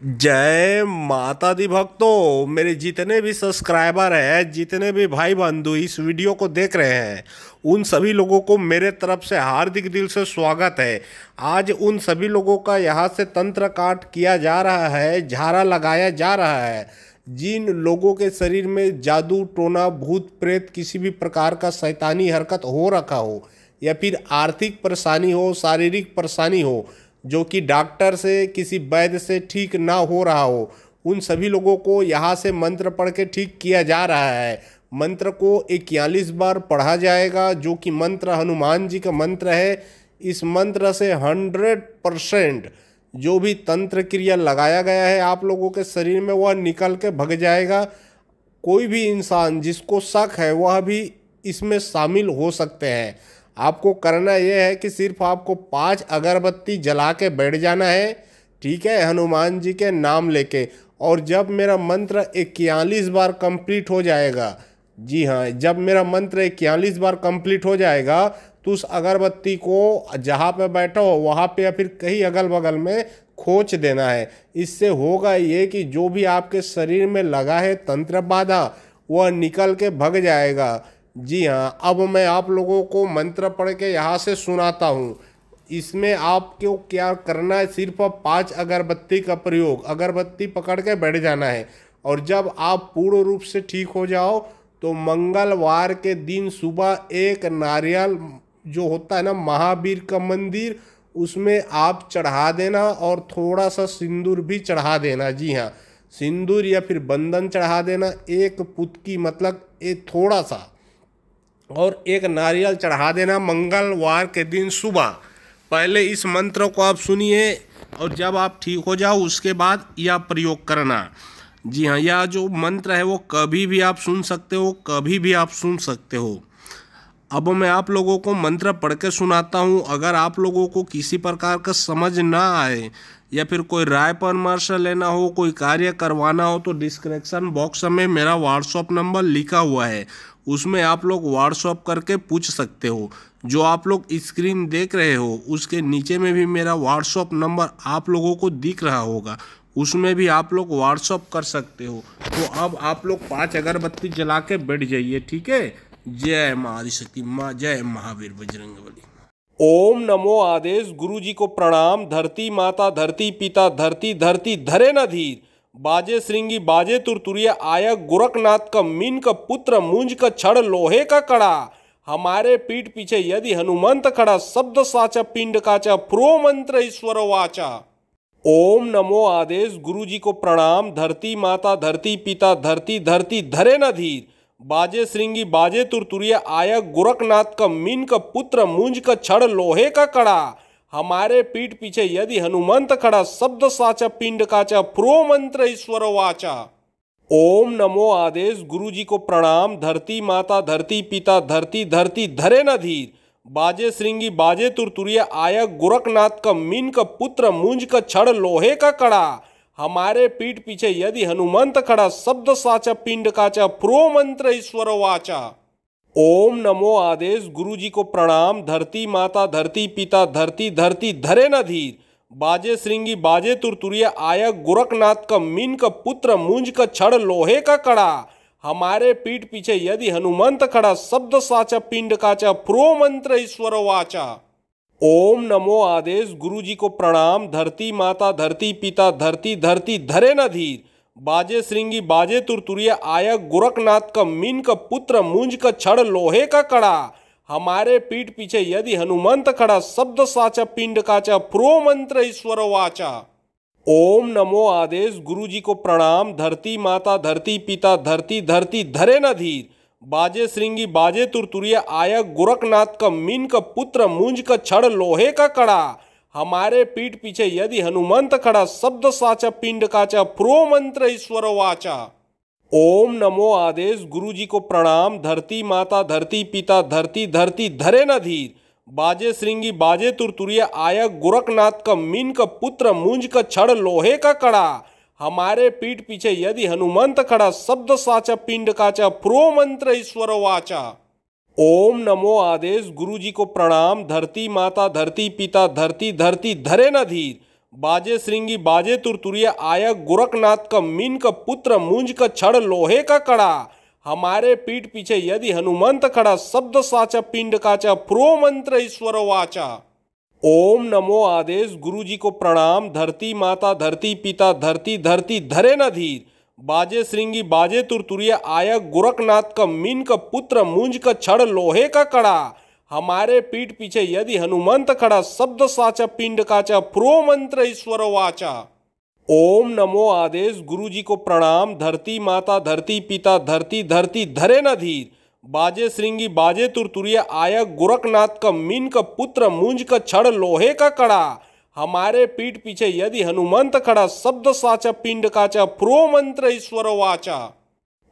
जय माता दी भक्तों, मेरे जितने भी सब्सक्राइबर हैं, जितने भी भाई बंधु इस वीडियो को देख रहे हैं, उन सभी लोगों को मेरे तरफ से हार्दिक दिल से स्वागत है। आज उन सभी लोगों का यहाँ से तंत्र काट किया जा रहा है, झाड़ा लगाया जा रहा है। जिन लोगों के शरीर में जादू टोना भूत प्रेत किसी भी प्रकार का शैतानी हरकत हो रखा हो, या फिर आर्थिक परेशानी हो, शारीरिक परेशानी हो, जो कि डॉक्टर से किसी वैद्य से ठीक ना हो रहा हो, उन सभी लोगों को यहाँ से मंत्र पढ़ के ठीक किया जा रहा है। मंत्र को 41 बार पढ़ा जाएगा, जो कि मंत्र हनुमान जी का मंत्र है। इस मंत्र से 100% जो भी तंत्र क्रिया लगाया गया है आप लोगों के शरीर में, वह निकल के भग जाएगा। कोई भी इंसान जिसको शक है वह भी इसमें शामिल हो सकते हैं। आपको करना यह है कि सिर्फ आपको 5 अगरबत्ती जला के बैठ जाना है, ठीक है, हनुमान जी के नाम लेके। और जब मेरा मंत्र 41 बार कंप्लीट हो जाएगा, जी हाँ, जब मेरा मंत्र 41 बार कंप्लीट हो जाएगा, तो उस अगरबत्ती को जहाँ पे बैठो हो वहाँ पे या फिर कहीं अगल बगल में खोच देना है। इससे होगा ये कि जो भी आपके शरीर में लगा है तंत्र बाधा, वह निकल के भग जाएगा। जी हाँ, अब मैं आप लोगों को मंत्र पढ़ के यहाँ से सुनाता हूँ। इसमें आपको क्या करना है, सिर्फ 5 अगरबत्ती का प्रयोग, अगरबत्ती पकड़ के बैठ जाना है। और जब आप पूर्ण रूप से ठीक हो जाओ तो मंगलवार के दिन सुबह एक नारियल जो होता है ना, महावीर का मंदिर, उसमें आप चढ़ा देना और थोड़ा सा सिंदूर भी चढ़ा देना। जी हाँ, सिंदूर या फिर बंधन चढ़ा देना, एक पुतकी मतलब एक थोड़ा सा, और एक नारियल चढ़ा देना मंगलवार के दिन सुबह। पहले इस मंत्र को आप सुनिए और जब आप ठीक हो जाओ उसके बाद यह प्रयोग करना। जी हाँ, यह जो मंत्र है वो कभी भी आप सुन सकते हो, कभी भी आप सुन सकते हो। अब मैं आप लोगों को मंत्र पढ़ के सुनाता हूँ। अगर आप लोगों को किसी प्रकार का समझ ना आए या फिर कोई राय परामर्श लेना हो, कोई कार्य करवाना हो, तो डिस्क्रिप्शन बॉक्स में मेरा व्हाट्सअप नंबर लिखा हुआ है, उसमें आप लोग व्हाट्सअप करके पूछ सकते हो। जो आप लोग स्क्रीन देख रहे हो उसके नीचे में भी मेरा व्हाट्सअप नंबर आप लोगों को दिख रहा होगा, उसमें भी आप लोग व्हाट्सअप कर सकते हो। तो अब आप लोग 5 अगरबत्ती जला के बैठ जाइए, ठीक है। जय माँ आदिशक्ति माँ, जय महावीर बजरंगबली। ओम नमो आदेश। गुरु जी को प्रणाम। धरती माता, धरती पिता, धरती धरती धरे न धीर, बाजे श्रृंगी बाजे तुरतुरिया, आया गोरखनाथ का मीन का पुत्र, मूंज का छड़ लोहे का कड़ा, हमारे पीठ पीछे यदि हनुमंत खड़ा, शब्द साचा पिंड काचा, प्रो मंत्र ईश्वर वाचा। ओम नमो आदेश। गुरु जी को प्रणाम। धरती माता, धरती पिता, धरती धरती धरे न धीर, बाजे श्रृंगी बाजे तुरतुरिया, आया गोरखनाथ का मीन का पुत्र, मूंज का छड़ लोहे का कड़ा, हमारे पीठ पीछे यदि हनुमंत खड़ा, शब्द साचा पिंड काचा, प्रो मंत्र ईश्वर वाचा। ओम नमो आदेश। गुरु जी को प्रणाम। धरती माता, धरती पिता, धरती धरती धरे न धीर, बाजे श्रृंगी बाजे तुरतुरिया, आया गोरखनाथ का मीन का पुत्र, मूंज का छड़ लोहे का कड़ा, हमारे पीठ पीछे यदि हनुमंत खड़ा, शब्द साचा पिंड काचा, प्रो मंत्र ईश्वर वाचा। ओम नमो आदेश। गुरु जी को प्रणाम। धरती माता, धरती पिता, धरती धरती धरे न धीर, बाजे श्रृंगी बाजे तुरतुरिया, आया गोरखनाथ का मीन का पुत्र, मूंज का छड़ लोहे का कड़ा, हमारे पीठ पीछे यदि हनुमंत खड़ा, शब्द साचा पिंड काचा, प्रो मंत्र ईश्वर वाचा। ओम नमो आदेश। गुरु जी को प्रणाम। धरती माता, धरती पिता, धरती धरती धरे न धीर, बाजे श्रृंगी बाजे तुरतुरिया, आया गोरखनाथ का मीन का पुत्र, मूंज का छड़ लोहे का कड़ा, हमारे पीठ पीछे यदि हनुमंत खड़ा, शब्द साचा पिंड काचा, प्रो मंत्र ईश्वर वाचा। ओम नमो आदेश। गुरु जी को प्रणाम। धरती माता, धरती पिता, धरती धरती धरे न धीर, बाजे श्रृंगी बाजे तुरतुरिया, आया गोरखनाथ का मीन का पुत्र, मूंज का छड़ लोहे का कड़ा, हमारे पीठ पीछे यदि हनुमंत खड़ा, शब्द साचा पिंड काचा, प्रो मंत्र ईश्वर वाचा। ओम नमो आदेश। गुरु जी को प्रणाम। धरती माता, धरती पिता, धरती धरती धरे न धीर, बाजे श्रृंगी बाजे तुरतुरिया, आया गोरखनाथ का मीन का पुत्र, मूंज का छड़ लोहे का कड़ा, हमारे पीठ पीछे यदि हनुमंत खड़ा, शब्द साचा पिंड काचा, प्रो मंत्र ईश्वर वाचा। ओम नमो आदेश। गुरु जी को प्रणाम। धरती माता, धरती पिता, धरती धरती धरे न धीर, बाजे श्रृंगी बाजे तुरतुरिया आया गोरखनाथ का मीन का पुत्र मुंज का छड़ लोहे का कड़ा। हमारे पीठ पीछे यदि हनुमंत खड़ा शब्द साचा पिंड काचा प्रो मंत्र ईश्वर वाचा। ओम नमो आदेश गुरु जी को प्रणाम धरती माता धरती पिता धरती धरती धरे न धीर। बाजे श्रृंगी बाजे तुरतुरिया आया गोरखनाथ का मीन का पुत्र मुंज का छड़ लोहे का कड़ा। हमारे पीठ पीछे यदि हनुमंत खड़ा शब्द साचा पिंड काचा प्रो मंत्र ईश्वर वाचा। ओम नमो आदेश गुरु जी को प्रणाम धरती माता धरती पिता धरती धरती धरे न धीर। बाजे श्रृंगी बाजे तुरतुरिया आया गोरखनाथ का मीन का पुत्र मुंज का छड़ लोहे का कड़ा। हमारे पीठ पीछे यदि हनुमंत खड़ा शब्द साचा पिंड काचा प्रो मंत्र ईश्वर वाचा।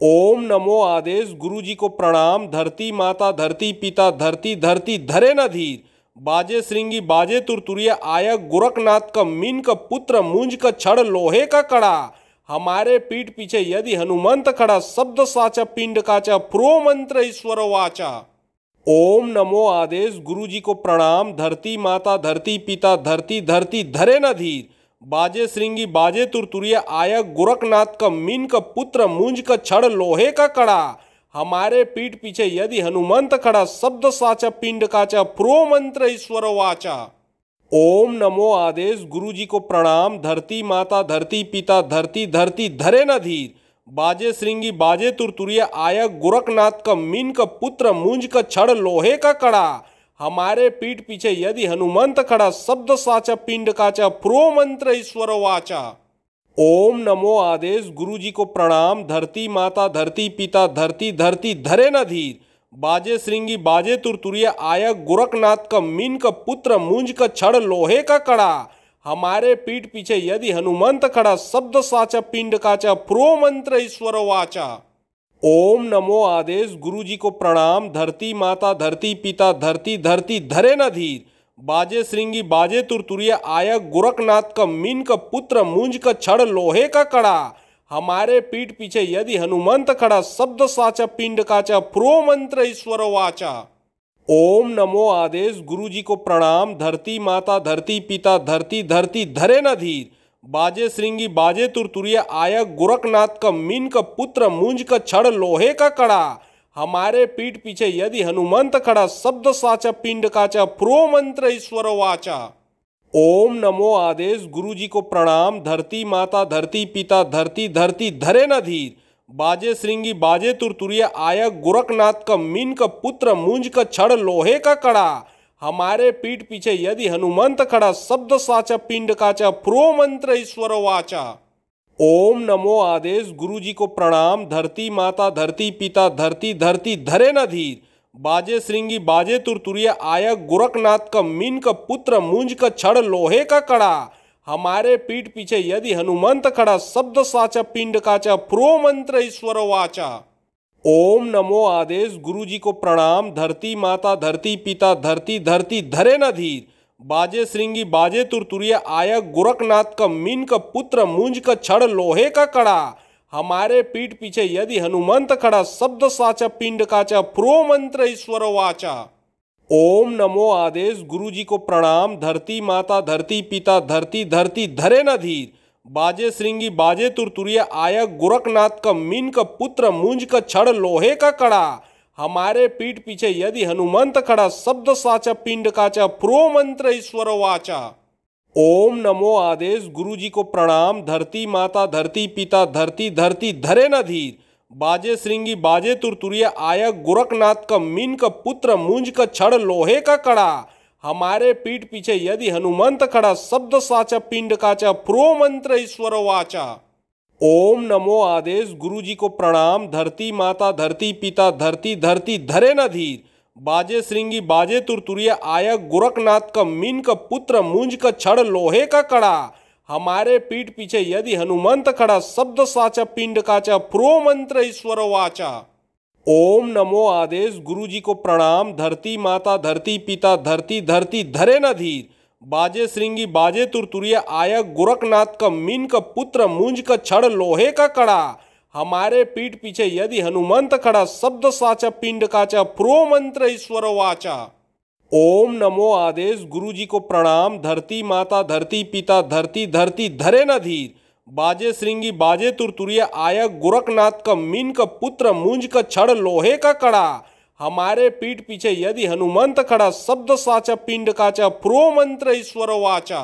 ओम नमो आदेश गुरु जी को प्रणाम धरती माता धरती पिता धरती धरती धरे न धीर। बाजे श्रृंगी बाजे तुरतुरिया आया गोरखनाथ का मीन का पुत्र मुंज का छड़ लोहे का कड़ा। हमारे पीठ पीछे यदि हनुमंत खड़ा शब्द साचा पिंड काचा प्रो मंत्र ईश्वर वाचा। ओम नमो आदेश गुरु जी को प्रणाम धरती माता धरती पिता धरती धरती धरे न धीर। बाजे श्रृंगी बाजे तुरतुरिया आया गोरखनाथ का मीन का पुत्र मुंज का छड़ लोहे का कड़ा। हमारे पीठ पीछे यदि हनुमंत खड़ा शब्द साचा पिंड काचा प्रो मंत्र ईश्वर वाचा। ओम नमो आदेश गुरु जी को प्रणाम धरती माता धरती पिता धरती धरती धरे न धीर। बाजे श्रृंगी बाजे तुरतुरिया आया गोरखनाथ का मीन का पुत्र मुंज का छड़ लोहे का कड़ा। हमारे पीठ पीछे यदि हनुमंत खड़ा शब्द साचा पिंड काचा प्रो मंत्र ईश्वर वाचा। ओम नमो आदेश गुरु जी को प्रणाम धरती माता धरती पिता धरती धरती धरे न धीर। बाजे श्रृंगी बाजे तुरतुरिया आया गोरखनाथ का मीन का पुत्र मुंज का छड़ लोहे का कड़ा। हमारे पीठ पीछे यदि हनुमंत खड़ा शब्द साचा पिंड काचा प्रो मंत्र ईश्वर वाचा। ओम नमो आदेश गुरु जी को प्रणाम धरती माता धरती पिता धरती धरती धरे न धीर। बाजे श्रृंगी बाजे तुरतुरिया आया गोरखनाथ का मीन का पुत्र मुंज का छड़ लोहे का कड़ा। हमारे पीठ पीछे यदि हनुमंत खड़ा शब्द साचा पिंड काचा प्रो मंत्र ईश्वर वाचा। ओम नमो आदेश गुरु जी को प्रणाम धरती माता धरती पिता धरती धरती धरे न धीर। बाजे श्रृंगी बाजे तुरतुरिया आया गोरखनाथ का मीन का पुत्र मुंज का छड़ लोहे का कड़ा। हमारे पीठ पीछे यदि हनुमंत खड़ा शब्द साचा पिंड काचा प्रो मंत्र ईश्वर वाचा। ओम नमो आदेश गुरु जी को प्रणाम धरती माता धरती पिता धरती धरती धरे न धीर। बाजे श्रृंगी बाजे तुरतुरिया आया गोरखनाथ का मीन का पुत्र मुंज का छड़ लोहे का कड़ा। हमारे पीठ पीछे यदि हनुमंत खड़ा शब्द साचा पिंड काचा प्रो मंत्र ईश्वर वाचा। ओम नमो आदेश गुरु जी को प्रणाम धरती माता धरती पिता धरती धरती धरे न धीर। बाजे श्रृंगी बाजे तुरतुरिया आया गोरखनाथ का मीन का पुत्र मुंज का छड़ लोहे का कड़ा। हमारे पीठ पीछे यदि हनुमंत खड़ा शब्द साचा पिंड काचा प्रो मंत्र ईश्वर वाचा। ओम नमो आदेश गुरु जी को प्रणाम धरती माता धरती पिता धरती धरती धरे न धीर। बाजे श्रृंगी बाजे तुरतुरिया आया गोरखनाथ का मीन का पुत्र मुंज का छड़ लोहे का कड़ा। हमारे पीठ पीछे यदि हनुमंत खड़ा शब्द साचा पिंड काचा प्रो मंत्र ईश्वर वाचा। ओम नमो आदेश गुरु जी को प्रणाम धरती माता धरती पिता धरती धरती धरे न धीर। बाजे श्रृंगी बाजे तुरतुरिया आया गोरखनाथ का मीन का पुत्र मुंज का छड़ लोहे का कड़ा। हमारे पीठ पीछे यदि हनुमंत खड़ा शब्द साचा पिंड काचा प्रो मंत्र ईश्वर वाचा। ओम नमो आदेश गुरु जी को प्रणाम धरती माता धरती पिता धरती धरती धरे न धीर। बाजे श्रृंगी बाजे तुरतुरिया आया गोरखनाथ का मीन का पुत्र मुंज का छड़ लोहे का कड़ा। हमारे पीठ पीछे यदि हनुमंत खड़ा शब्द साचा पिंड काचा प्रो मंत्र ईश्वर वाचा। ओम नमो आदेश गुरु जी को प्रणाम धरती माता धरती पिता धरती धरती धरे न धीर। बाजे श्रृंगी बाजे तुरतुरिया आया गोरखनाथ का मीन का पुत्र मुंज का छड़ लोहे का कड़ा। हमारे पीठ पीछे यदि हनुमंत खड़ा शब्द साचा पिंड काचा प्रो मंत्र ईश्वर वाचा। ओम नमो आदेश गुरु जी को प्रणाम धरती माता धरती पिता धरती धरती धरे न धीर। बाजे श्रृंगी बाजे तुरतुरिया आया गोरखनाथ का मीन का पुत्र मुंज का छड़ लोहे का कड़ा। हमारे पीठ पीछे यदि हनुमंत खड़ा शब्द साचा पिंड काचा प्रो मंत्र ईश्वर वाचा। ओम नमो आदेश गुरु जी को प्रणाम। धरती माता धरती पिता धरती धरती धरे न धीर। बाजे श्रृंगी बाजे तुरतुरिया आया गोरखनाथ का मीन का पुत्र मुंज का छड़ लोहे का कड़ा। हमारे पीठ पीछे यदि हनुमंत खड़ा शब्द साचा पिंड काचा प्रो मंत्र ईश्वर वाचा।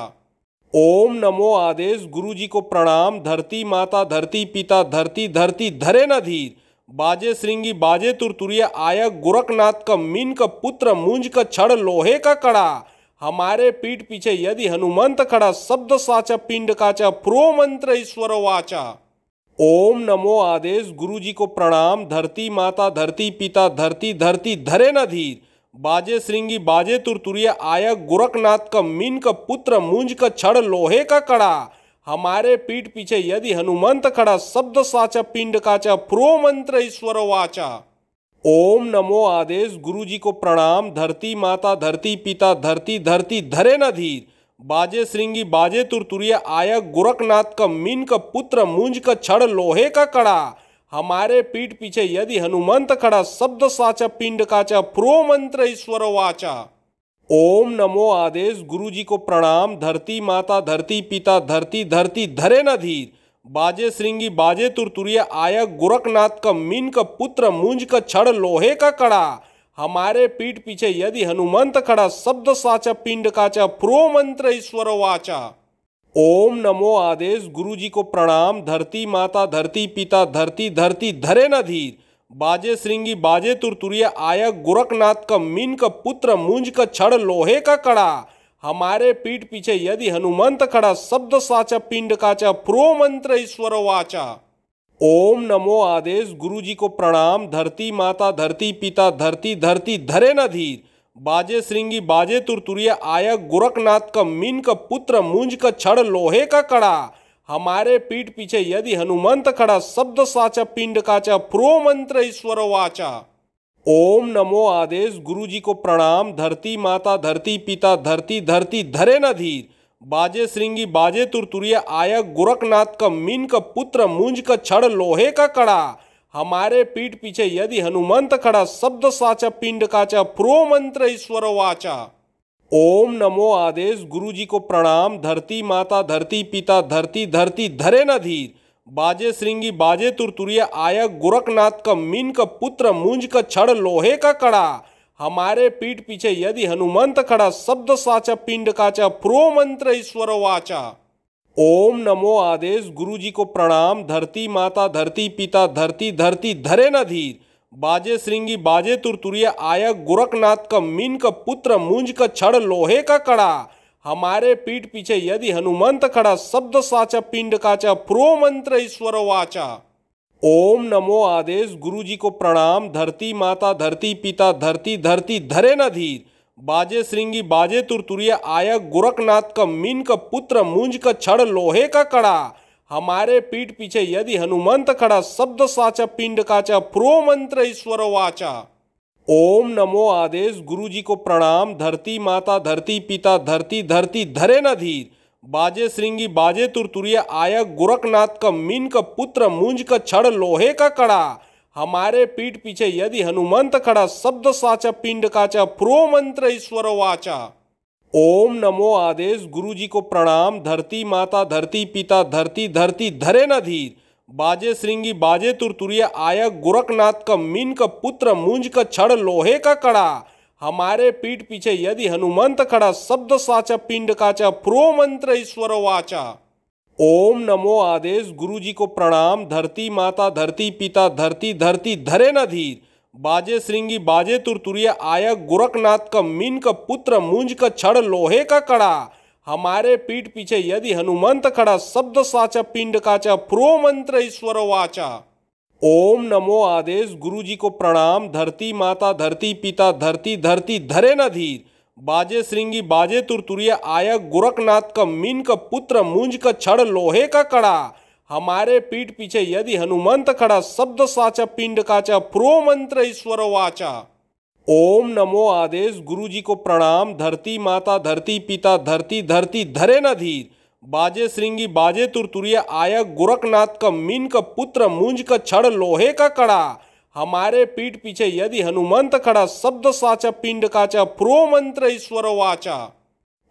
ओम नमो आदेश गुरु जी को प्रणाम। धरती माता धरती पिता धरती धरती धरे न धीर। बाजे श्रृंगी बाजे तुरतुरिया आया गोरखनाथ का मीन का पुत्र मुंज का छड़ लोहे का कड़ा। हमारे पीठ पीछे यदि हनुमंत खड़ा शब्द साचा पिंड काचा प्रो मंत्र ईश्वर वाचा। ओम नमो आदेश गुरु जी को प्रणाम। धरती माता धरती पिता धरती धरती धरे न धीर। बाजे श्रृंगी बाजे तुरतुरिया आया गोरखनाथ का मीन का पुत्र मुंज का छड़ लोहे का कड़ा। हमारे पीठ पीछे यदि हनुमंत खड़ा शब्द साचा पिंड काचा प्रो मंत्र ईश्वर वाचा। ओम नमो आदेश गुरु जी को प्रणाम। धरती माता धरती पिता धरती धरती धरे न धीर। बाजे श्रृंगी बाजे तुरतुरिया आया गोरखनाथ का मीन का पुत्र मुंज का छड़ लोहे का कड़ा। हमारे पीठ पीछे यदि हनुमंत खड़ा शब्द साचा पिंड काचा प्रो मंत्र ईश्वर वाचा। ओम नमो आदेश गुरु जी को प्रणाम। धरती माता धरती पिता धरती धरती धरे न धीर। बाजे श्रृंगी बाजे तुरतुरिया आया गोरखनाथ का मीन का पुत्र मुंज का छड़ लोहे का कड़ा। हमारे पीठ पीछे यदि हनुमंत खड़ा शब्द साचा पिंड काचा प्रो मंत्र ईश्वर वाचा। ओम नमो आदेश गुरु जी को प्रणाम। धरती माता धरती पिता धरती धरती धरे न धीर। बाजे श्रृंगी बाजे तुरतुरिया आया गोरखनाथ का मीन का पुत्र मुंज का छड़ लोहे का कड़ा। हमारे पीठ पीछे यदि हनुमंत खड़ा शब्द साचा पिंड काचा प्रो मंत्र ईश्वर वाचा। ओम नमो आदेश गुरु जी को प्रणाम। धरती माता धरती पिता धरती धरती धरे न धीर। बाजे श्रृंगी बाजे तुरतुरिया आया गोरखनाथ का मीन का पुत्र मुंज का छड़ लोहे का कड़ा। हमारे पीठ पीछे यदि हनुमंत खड़ा शब्द साचा पिंड काचा प्रो मंत्र ईश्वर वाचा। ओम नमो आदेश गुरु जी को प्रणाम। धरती माता धरती पिता धरती धरती धरे न धीर। बाजे श्रृंगी बाजे तुरतुरिया आया गोरखनाथ का मीन का पुत्र मुंज का छड़ लोहे का कड़ा। हमारे पीठ पीछे यदि हनुमंत खड़ा शब्द साचा पिंड काचा प्रो मंत्र ईश्वर वाचा। ओम नमो आदेश गुरु जी को प्रणाम। धरती माता धरती पिता धरती धरती धरे न धीर। बाजे श्रृंगी बाजे तुरतुरिया आया गोरखनाथ का मीन का पुत्र मुंज का छड़ लोहे का कड़ा। हमारे पीठ पीछे यदि हनुमंत खड़ा शब्द साचा पिंड काचा प्रो मंत्र ईश्वर वाचा। ओम नमो आदेश गुरु जी को प्रणाम। धरती माता धरती पिता धरती धरती धरे न धीर। बाजे श्रृंगी बाजे तुरतुरिया आया गोरखनाथ का मीन का पुत्र मुंज का छड़ लोहे का कड़ा। हमारे पीठ पीछे यदि हनुमंत खड़ा शब्द साचा पिंड काचा प्रो मंत्र ईश्वर वाचा। ओम नमो आदेश गुरु जी को प्रणाम। धरती माता धरती पिता धरती धरती धरे न धीर। बाजे श्रृंगी बाजे तुरतुरिया आया गोरखनाथ का मीन का पुत्र मुंज का छड़ लोहे का कड़ा। हमारे पीठ पीछे यदि हनुमंत खड़ा शब्द साचा पिंड काचा प्रो मंत्र ईश्वर वाचा। ओम नमो आदेश गुरु जी को प्रणाम। धरती माता धरती पिता धरती धरती धरे न धीर। बाजे श्रृंगी बाजे तुरतुरिया आया गोरखनाथ का मीन का पुत्र मुंज का छड़ लोहे का कड़ा। हमारे पीठ पीछे यदि हनुमंत खड़ा शब्द साचा पिंड काचा प्रो मंत्र ईश्वर वाचा। ओम नमो आदेश गुरु जी को प्रणाम। धरती माता धरती पिता धरती धरती धरे न धीर। बाजे श्रृंगी बाजे तुरतुरिया आया गोरखनाथ का मीन का पुत्र मुंज का छड़ लोहे का कड़ा। हमारे पीठ पीछे यदि हनुमंत खड़ा शब्द साचा पिंड काचा प्रो मंत्र ईश्वर वाचा। ओम नमो आदेश गुरु जी को प्रणाम। धरती माता धरती पिता धरती धरती धरे न धीर। बाजे श्रृंगी बाजे तुरतुरिया आया गोरखनाथ का मीन का पुत्र मुंज का छड़ लोहे का कड़ा। हमारे पीठ पीछे यदि हनुमंत खड़ा शब्द साचा पिंड काचा प्रो मंत्र ईश्वर वाचा। ओम नमो आदेश गुरु जी को प्रणाम। धरती माता धरती पिता धरती धरती धरे न धीर। बाजे श्रृंगी बाजे तुरतुरिया आया गोरखनाथ का मीन का पुत्र मुंज का छड़ लोहे का कड़ा। हमारे पीठ पीछे यदि हनुमंत खड़ा शब्द साचा पिंड काचा प्रो मंत्र ईश्वर वाचा। ओम नमो आदेश गुरु जी को प्रणाम। धरती माता धरती पिता धरती धरती धरे न धीर। बाजे श्रृंगी बाजे तुरतुरिया आया गोरखनाथ का मीन का पुत्र मुंज का छड़ लोहे का कड़ा। हमारे पीठ पीछे यदि हनुमंत खड़ा शब्द साचा पिंड काचा प्रो मंत्र ईश्वर वाचा।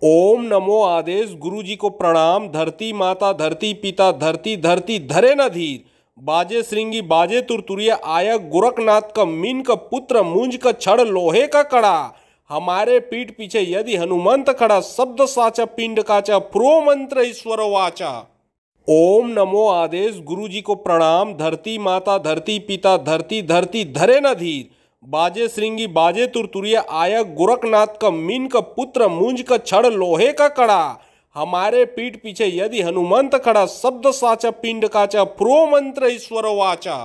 ओम नमो आदेश गुरु जी को प्रणाम धरती माता धरती पिता धरती धरती धरे न धीर बाजे श्रृंगी बाजे तुरतुरिया आया गोरखनाथ का मीन का पुत्र मुंज का छड़ लोहे का कड़ा। हमारे पीठ पीछे यदि हनुमंत खड़ा शब्द साचा पिंड काचा प्रो मंत्र ईश्वर वाचा। ओम नमो आदेश गुरु जी को प्रणाम धरती माता धरती पिता धरती धरती धरे न धीर बाजे श्रृंगी बाजे तुरतुरिया आया गोरखनाथ का मीन का पुत्र मुंज का छड़ लोहे का कड़ा। हमारे पीठ पीछे यदि हनुमंत खड़ा शब्द साचा पिंड काचा प्रो मंत्र ईश्वर वाचा।